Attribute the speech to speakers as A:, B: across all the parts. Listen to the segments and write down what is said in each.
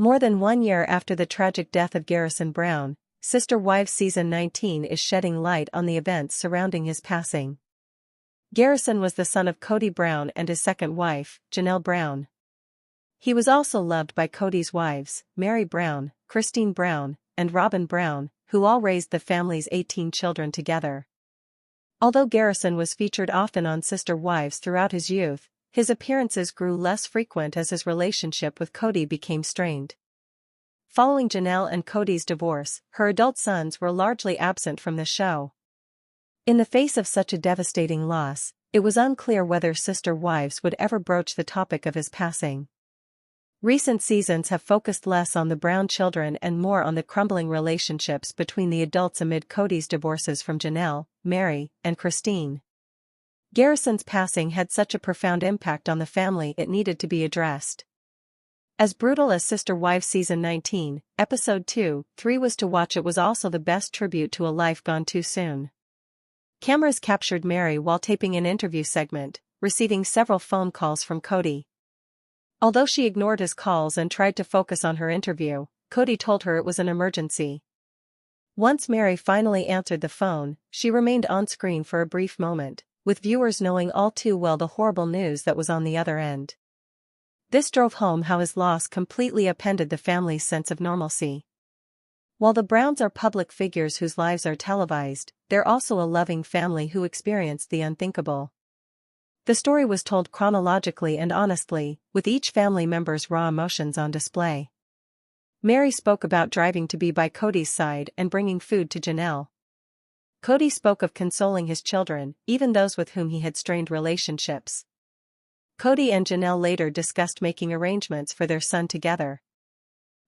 A: More than 1 year after the tragic death of Garrison Brown, Sister Wives Season 19 is shedding light on the events surrounding his passing. Garrison was the son of Cody Brown and his second wife, Janelle Brown. He was also loved by Cody's wives, Mary Brown, Christine Brown, and Robin Brown, who all raised the family's 18 children together. Although Garrison was featured often on Sister Wives throughout his youth, his appearances grew less frequent as his relationship with Cody became strained. Following Janelle and Cody's divorce, her adult sons were largely absent from the show. In the face of such a devastating loss, it was unclear whether Sister Wives would ever broach the topic of his passing. Recent seasons have focused less on the Brown children and more on the crumbling relationships between the adults amid Cody's divorces from Janelle, Mary, and Christine. Garrison's passing had such a profound impact on the family it needed to be addressed. As brutal as Sister Wives Season 19, Episode 2-3 was to watch, it was also the best tribute to a life gone too soon. Cameras captured Mary while taping an interview segment, receiving several phone calls from Cody. Although she ignored his calls and tried to focus on her interview, Cody told her it was an emergency. Once Mary finally answered the phone, she remained on screen for a brief moment, with viewers knowing all too well the horrible news that was on the other end. This drove home how his loss completely upended the family's sense of normalcy. While the Browns are public figures whose lives are televised, they're also a loving family who experienced the unthinkable. The story was told chronologically and honestly, with each family member's raw emotions on display. Mary spoke about driving to be by Cody's side and bringing food to Janelle. Cody spoke of consoling his children, even those with whom he had strained relationships. Cody and Janelle later discussed making arrangements for their son together.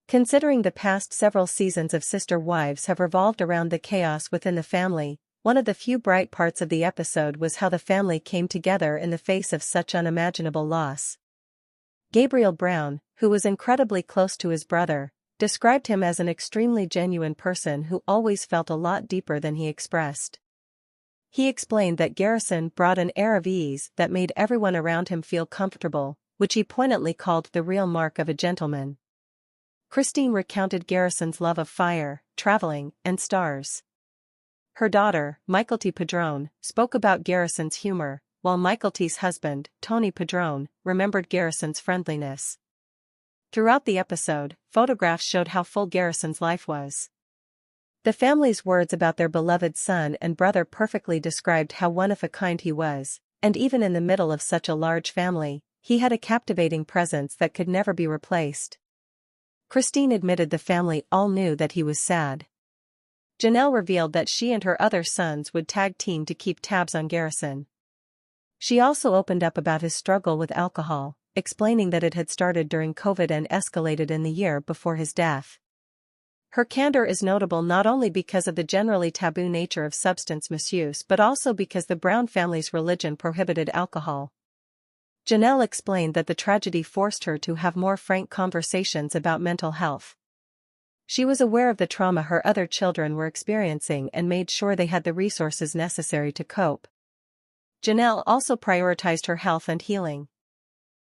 A: Considering the past several seasons of Sister Wives have revolved around the chaos within the family, one of the few bright parts of the episode was how the family came together in the face of such unimaginable loss. Gabriel Brown, who was incredibly close to his brother, described him as an extremely genuine person who always felt a lot deeper than he expressed. He explained that Garrison brought an air of ease that made everyone around him feel comfortable, which he poignantly called the real mark of a gentleman. Christine recounted Garrison's love of fire, traveling, and stars. Her daughter, Michael T. Padrone, spoke about Garrison's humor, while Michael T.'s husband, Tony Padrone, remembered Garrison's friendliness. Throughout the episode, photographs showed how full Garrison's life was. The family's words about their beloved son and brother perfectly described how one-of-a-kind he was, and even in the middle of such a large family, he had a captivating presence that could never be replaced. Christine admitted the family all knew that he was sad. Janelle revealed that she and her other sons would tag team to keep tabs on Garrison. She also opened up about his struggle with alcohol, explaining that it had started during COVID and escalated in the year before his death. Her candor is notable not only because of the generally taboo nature of substance misuse but also because the Brown family's religion prohibited alcohol. Janelle explained that the tragedy forced her to have more frank conversations about mental health. She was aware of the trauma her other children were experiencing and made sure they had the resources necessary to cope. Janelle also prioritized her health and healing.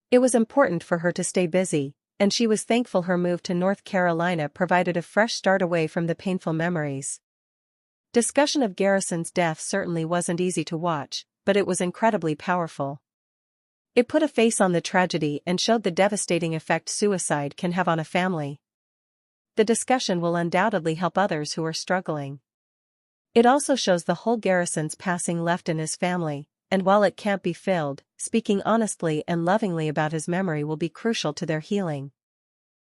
A: It was important for her to stay busy, and she was thankful her move to North Carolina provided a fresh start away from the painful memories. Discussion of Garrison's death certainly wasn't easy to watch, but it was incredibly powerful. It put a face on the tragedy and showed the devastating effect suicide can have on a family. The discussion will undoubtedly help others who are struggling. It also shows the hole Garrison's passing left in his family, and while it can't be filled, speaking honestly and lovingly about his memory will be crucial to their healing.